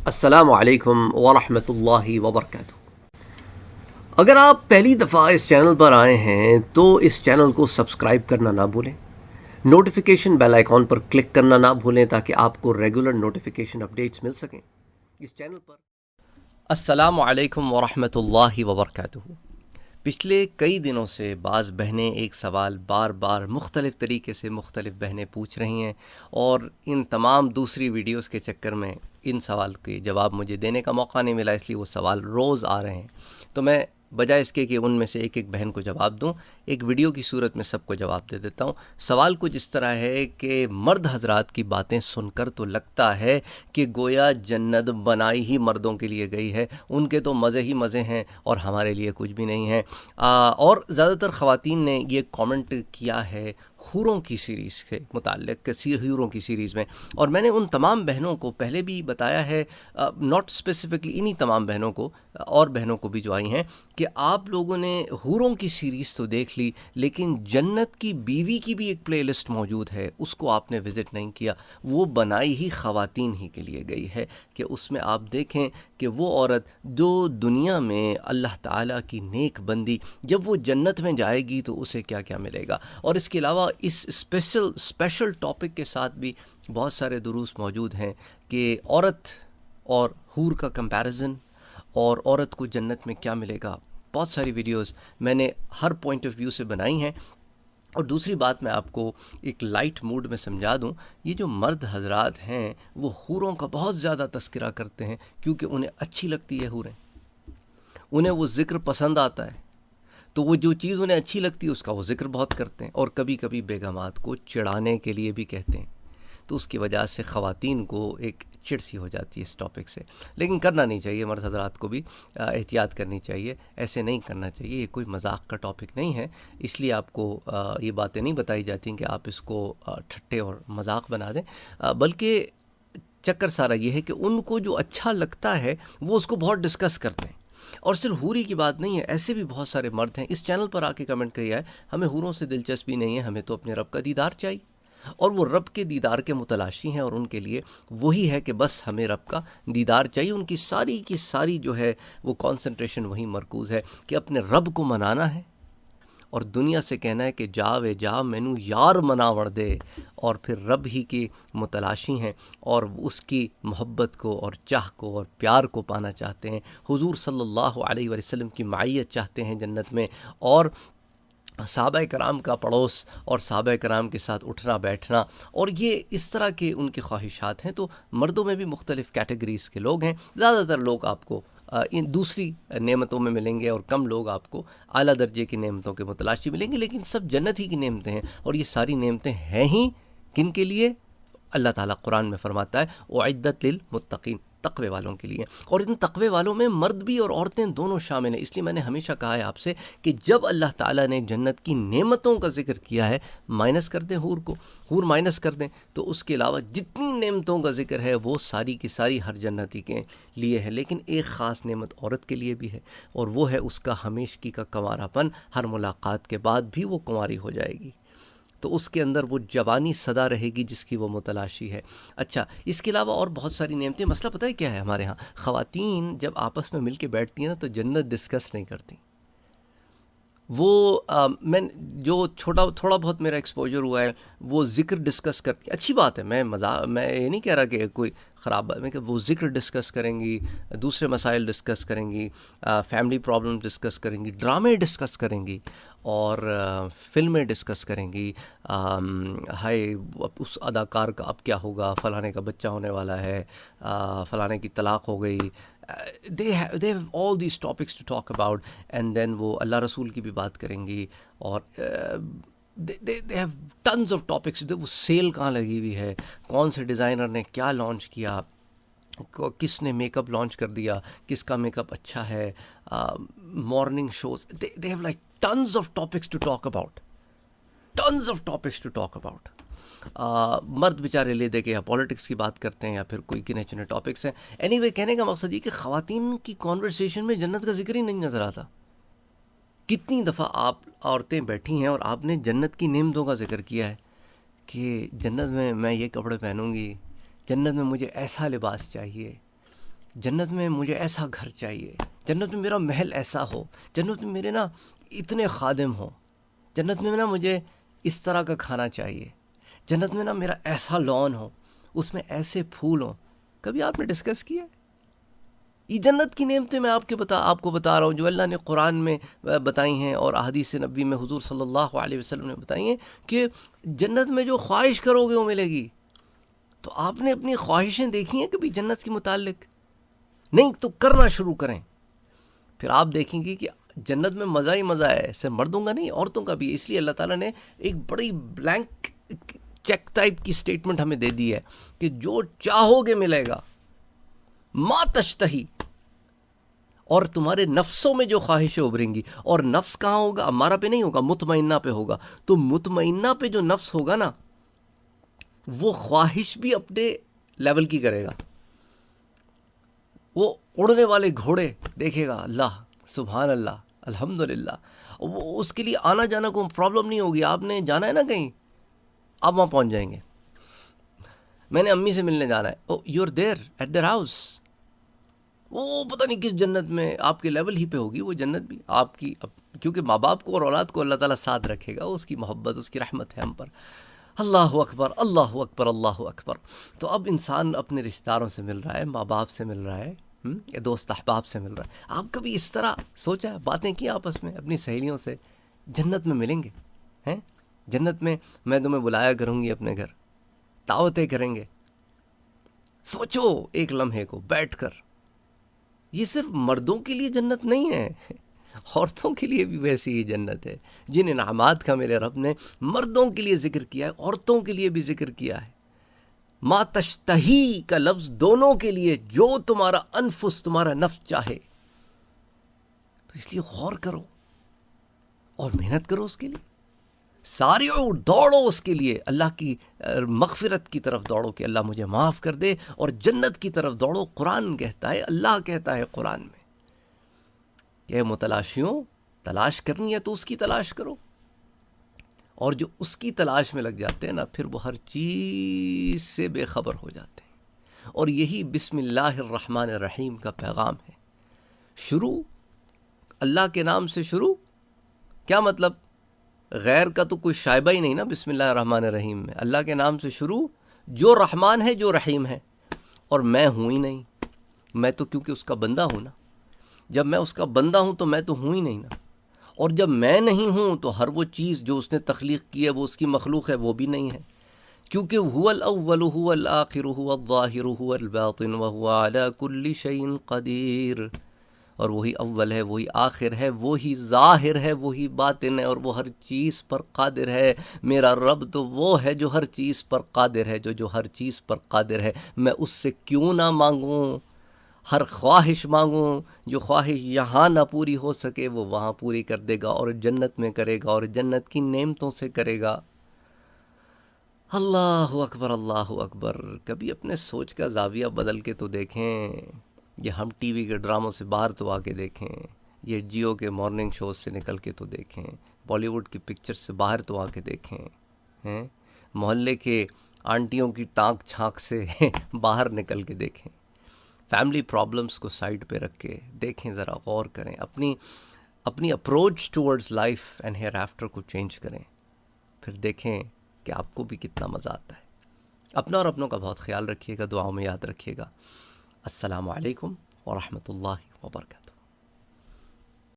السلام علیکم ورحمۃ اللہ وبرکاتہ۔ اگر آپ پہلی دفعہ اس چینل پر آئے ہیں تو اس چینل کو سبسکرائب کرنا نہ بھولیں، نوٹیفیکیشن بیل آئیکن پر کلک کرنا نہ بھولیں تاکہ آپ کو ریگولر نوٹیفیکیشن اپڈیٹس مل سکیں اس چینل پر۔ السلام علیکم ورحمۃ اللہ وبرکاتہ۔ پچھلے کئی دنوں سے بعض بہنیں ایک سوال بار بار مختلف طریقے سے مختلف بہنیں پوچھ رہی ہیں، اور ان تمام دوسری ویڈیوز کے چکر میں ان سوال کے جواب مجھے دینے کا موقع نہیں ملا، اس لیے وہ سوال روز آ رہے ہیں۔ تو میں بجائے اس کے کہ ان میں سے ایک ایک بہن کو جواب دوں، ایک ویڈیو کی صورت میں سب کو جواب دے دیتا ہوں۔ سوال کچھ اس طرح ہے کہ مرد حضرات کی باتیں سن کر تو لگتا ہے کہ گویا جنت بنائی ہی مردوں کے لیے گئی ہے، ان کے تو مزے ہی مزے ہیں اور ہمارے لیے کچھ بھی نہیں ہے۔ اور زیادہ تر خواتین نے یہ کامنٹ کیا ہے حوروں کی سیریز کے متعلق، حوروں کی سیریز میں، اور میں نے ان تمام بہنوں کو پہلے بھی بتایا ہے، ناٹ اسپیسیفکلی انہی تمام بہنوں کو اور بہنوں کو بھی جو آئی ہیں، کہ آپ لوگوں نے حوروں کی سیریز تو دیکھ لی، لیکن جنت کی بیوی کی بھی ایک پلے لسٹ موجود ہے، اس کو آپ نے وزٹ نہیں کیا۔ وہ بنائی ہی خواتین ہی کے لیے گئی ہے کہ اس میں آپ دیکھیں کہ وہ عورت جو دنیا میں اللہ تعالیٰ کی نیک بندی جب وہ جنت میں جائے گی تو اسے کیا کیا ملے گا۔ اور اس کے علاوہ اس اسپیشل ٹاپک کے ساتھ بھی بہت سارے دروس موجود ہیں کہ عورت اور حور کا کمپیریزن، اور عورت کو جنت میں کیا ملے گا۔ بہت ساری ویڈیوز میں نے ہر پوائنٹ آف ویو سے بنائی ہیں۔ اور دوسری بات میں آپ کو ایک لائٹ موڈ میں سمجھا دوں، یہ جو مرد حضرات ہیں وہ حوروں کا بہت زیادہ تذکرہ کرتے ہیں کیونکہ انہیں اچھی لگتی ہے حوریں، انہیں وہ ذکر پسند آتا ہے، تو وہ جو چیز انہیں اچھی لگتی ہے اس کا وہ ذکر بہت کرتے ہیں، اور کبھی کبھی بیگمات کو چڑھانے کے لیے بھی کہتے ہیں۔ تو اس کی وجہ سے خواتین کو ایک چڑ سی ہو جاتی ہے اس ٹاپک سے، لیکن کرنا نہیں چاہیے، مرد حضرات کو بھی احتیاط کرنی چاہیے، ایسے نہیں کرنا چاہیے، یہ کوئی مذاق کا ٹاپک نہیں ہے، اس لیے آپ کو یہ باتیں نہیں بتائی جاتی کہ آپ اس کو ٹھٹے اور مذاق بنا دیں، بلکہ چکر سارا یہ ہے کہ ان کو جو اچھا لگتا ہے وہ اس کو بہت ڈسکس کرتے ہیں۔ اور صرف حوری کی بات نہیں ہے، ایسے بھی بہت سارے مرد ہیں، اس چینل پر آ کے کمنٹ کیا ہے ہمیں حوروں سے دلچسپی نہیں ہے، ہمیں تو اپنے رب کا دیدار چاہیے، اور وہ رب کے دیدار کے متلاشی ہیں، اور ان کے لیے وہی ہے کہ بس ہمیں رب کا دیدار چاہیے۔ ان کی ساری کی ساری جو ہے وہ کانسنٹریشن وہی مرکوز ہے کہ اپنے رب کو منانا ہے، اور دنیا سے کہنا ہے کہ جا وے جا مینو یار مناوڑ دے، اور پھر رب ہی کی متلاشی ہیں، اور اس کی محبت کو اور چاہ کو اور پیار کو پانا چاہتے ہیں، حضور صلی اللہ علیہ وسلم کی معیت چاہتے ہیں جنت میں، اور صحابہ کرام کا پڑوس اور صحابہ کرام کے ساتھ اٹھنا بیٹھنا، اور یہ اس طرح کے ان کی خواہشات ہیں۔ تو مردوں میں بھی مختلف کیٹیگریز کے لوگ ہیں، زیادہ تر لوگ آپ کو ان دوسری نعمتوں میں ملیں گے، اور کم لوگ آپ کو اعلیٰ درجے کی نعمتوں کے متلاشی ملیں گے، لیکن سب جنت ہی کی نعمتیں ہیں، اور یہ ساری نعمتیں ہیں ہی کن کے لیے؟ اللہ تعالیٰ قرآن میں فرماتا ہے اعدت للمتقین، تقوی والوں کے لیے، اور ان تقوی والوں میں مرد بھی اور عورتیں دونوں شامل ہیں۔ اس لیے میں نے ہمیشہ کہا ہے آپ سے کہ جب اللہ تعالیٰ نے جنت کی نعمتوں کا ذکر کیا ہے، مائنس کر دیں حور کو، حور مائنس کر دیں، تو اس کے علاوہ جتنی نعمتوں کا ذکر ہے وہ ساری کی ساری ہر جنتی کے لیے ہے، لیکن ایک خاص نعمت عورت کے لیے بھی ہے، اور وہ ہے اس کا ہمیشگی کا کنوارا پن، ہر ملاقات کے بعد بھی وہ کنواری ہو جائے گی، تو اس کے اندر وہ جوانی سدا رہے گی جس کی وہ متلاشی ہے۔ اچھا، اس کے علاوہ اور بہت ساری نعمتیں، مسئلہ پتہ ہے کیا ہے ہمارے ہاں؟ خواتین جب آپس میں مل کے بیٹھتی ہیں نا تو جنت ڈسکس نہیں کرتی۔ وہ میں جو تھوڑا بہت میرا ایکسپوجر ہوا ہے، وہ ذکر ڈسکس کرتی، اچھی بات ہے، میں یہ نہیں کہہ رہا کہ کوئی خراب بات، میں کہ وہ ذکر ڈسکس کریں گی، دوسرے مسائل ڈسکس کریں گی، فیملی پرابلم ڈسکس کریں گی، ڈرامے ڈسکس کریں گی، اور فلمیں ڈسکس کریں گی، ہائے اس اداکار کا اب کیا ہوگا، فلانے کا بچہ ہونے والا ہے، فلانے کی طلاق ہو گئی، they have all these topics to talk about، and then وہ اللہ رسول کی بھی بات کریں گی، اور they have tons of topics۔ وہ سیل کہاں لگی ہوئی ہے، کون سے ڈیزائنر نے کیا لانچ کیا، کس نے میک اپ لانچ کر دیا، کس کا میک اپ اچھا ہے، morning shows, they have like tons of topics to talk about، tons of topics to talk about۔ مرد بیچارے لے دے کے یا پولیٹکس کی بات کرتے ہیں یا پھر کوئی گنے چنے ٹاپکس ہیں۔ اینی وے، کہنے کا مقصد یہ کہ خواتین کی کانورسیشن میں جنت کا ذکر ہی نہیں نظر آتا۔ کتنی دفعہ آپ عورتیں بیٹھی ہیں اور آپ نے جنت کی نعمتوں کا ذکر کیا ہے کہ جنت میں یہ کپڑے پہنوں گی، جنت میں مجھے ایسا لباس چاہیے، جنت میں مجھے ایسا گھر چاہیے، جنت میں میرا محل ایسا ہو، جنت میں میرے نا اتنے خادم ہوں، جنت میں نا مجھے اس طرح کا کھانا چاہیے، جنت میں نا میرا ایسا لان ہو، اس میں ایسے پھول ہوں. کبھی آپ نے ڈسکس کیا؟ یہ جنت کی نعمتیں میں آپ کو بتا رہا ہوں جو اللہ نے قرآن میں بتائی ہیں اور احادیث نبی میں حضور صلی اللہ علیہ وسلم نے بتائی ہیں کہ جنت میں جو خواہش کرو گے وہ ملے گی. تو آپ نے اپنی خواہشیں دیکھی ہیں کبھی جنت کے متعلق؟ نہیں تو کرنا شروع کریں، پھر آپ دیکھیں گے کہ جنت میں مزہ ہی مزہ ہے. صرف مردوں کا نہیں، عورتوں کا بھی. اس لیے اللہ تعالیٰ نے ایک بڑی بلینک چیک ٹائپ کی سٹیٹمنٹ ہمیں دے دی ہے کہ جو چاہو گے ملے گا، ما تشتہی. اور تمہارے نفسوں میں جو خواہشیں ابھریں گی، اور نفس کہاں ہوگا؟ امارہ پہ نہیں ہوگا، مطمئنہ پہ ہوگا. تو مطمئنہ پہ جو نفس ہوگا نا، وہ خواہش بھی اپنے لیول کی کرے گا. وہ اڑنے والے گھوڑے دیکھے گا، اللہ سبحان اللہ الحمدللہ. وہ اس کے لیے آنا جانا کوئی پرابلم نہیں ہوگی. آپ نے جانا ہے نا کہیں، آپ وہاں پہنچ جائیں گے. میں نے امی سے ملنے جانا ہے، oh you are there at their house. وہ پتہ نہیں کس جنت میں آپ کے لیول ہی پہ ہوگی وہ جنت بھی آپ کی. کیونکہ ماں باپ کو اور اولاد کو اللہ تعالیٰ ساتھ رکھے گا، اس کی محبت، اس کی رحمت ہے ہم پر. اللہ اکبر اللہ اکبر اللہ اکبر. تو اب انسان اپنے رشتہ داروں سے مل رہا ہے، ماں باپ سے مل رہا ہے، یا دوست احباب سے مل رہا ہے. آپ کبھی اس طرح سوچا، باتیں کی آپس میں اپنی سہیلیوں سے؟ جنت میں ملیں گے ہیں، جنت میں میں تمہیں بلایا کروں گی اپنے گھر، دعوتیں کریں گے. سوچو ایک لمحے کو بیٹھ کر. یہ صرف مردوں کے لیے جنت نہیں ہے، عورتوں کے لیے بھی ویسی ہی جنت ہے. جن انعامات کا میرے رب نے مردوں کے لیے ذکر کیا ہے، عورتوں کے لیے بھی ذکر کیا ہے. ما تشتہی کا لفظ دونوں کے لیے، جو تمہارا انفس، تمہارا نفس چاہے. تو اس لیے غور کرو اور محنت کرو اس کے لیے. سارعو، دوڑو اس کے لیے، اللہ کی مغفرت کی طرف دوڑو کہ اللہ مجھے معاف کر دے، اور جنت کی طرف دوڑو. قرآن کہتا ہے، اللہ کہتا ہے قرآن میں کہ متلاشیوں، تلاش کرنی ہے تو اس کی تلاش کرو. اور جو اس کی تلاش میں لگ جاتے ہیں نا، پھر وہ ہر چیز سے بے خبر ہو جاتے ہیں. اور یہی بسم اللہ الرحمن الرحیم کا پیغام ہے. شروع اللہ کے نام سے شروع. کیا مطلب؟ غیر کا تو کوئی شائبہ ہی نہیں نا بسم اللہ الرحمن الرحیم میں. اللہ کے نام سے شروع، جو رحمان ہے جو رحیم ہے. اور میں ہوں ہی نہیں، میں تو کیونکہ اس کا بندہ ہوں نا. جب میں اس کا بندہ ہوں تو میں تو ہوں ہی نہیں نا. اور جب میں نہیں ہوں تو ہر وہ چیز جو اس نے تخلیق کی ہے، وہ اس کی مخلوق ہے، وہ بھی نہیں ہے. کیونکہ هو الاول هو الاخر هو الظاہر هو الباطن وهو على كل شيء قدیر. اور وہی اول ہے، وہی آخر ہے، وہی ظاہر ہے، وہی باطن ہے، اور وہ ہر چیز پر قادر ہے. میرا رب تو وہ ہے جو ہر چیز پر قادر ہے، جو ہر چیز پر قادر ہے. میں اس سے کیوں نہ مانگوں؟ ہر خواہش مانگوں. جو خواہش یہاں نہ پوری ہو سکے وہ وہاں پوری کر دے گا، اور جنت میں کرے گا، اور جنت کی نعمتوں سے کرے گا. اللہ اکبر اللہ اکبر. کبھی اپنے سوچ کا زاویہ بدل کے تو دیکھیں. یہ ہم ٹی وی کے ڈراموں سے باہر تو آ کے دیکھیں، یہ جیو کے مارننگ شوز سے نکل کے تو دیکھیں، بالی ووڈ کی پکچر سے باہر تو آ کے دیکھیں، ہیں محلے کے آنٹیوں کی ٹانک چھانک سے باہر نکل کے دیکھیں. فیملی پرابلمس کو سائڈ پہ رکھ کے دیکھیں، ذرا غور کریں، اپنی approach towards life and here after کو چینج کریں. پھر دیکھیں کہ آپ کو بھی کتنا مزہ آتا ہے. اپنا اور اپنوں کا بہت خیال رکھیے گا، دعاؤں میں یاد رکھیے گا. السلام علیکم ورحمۃ اللہ وبرکاتہ.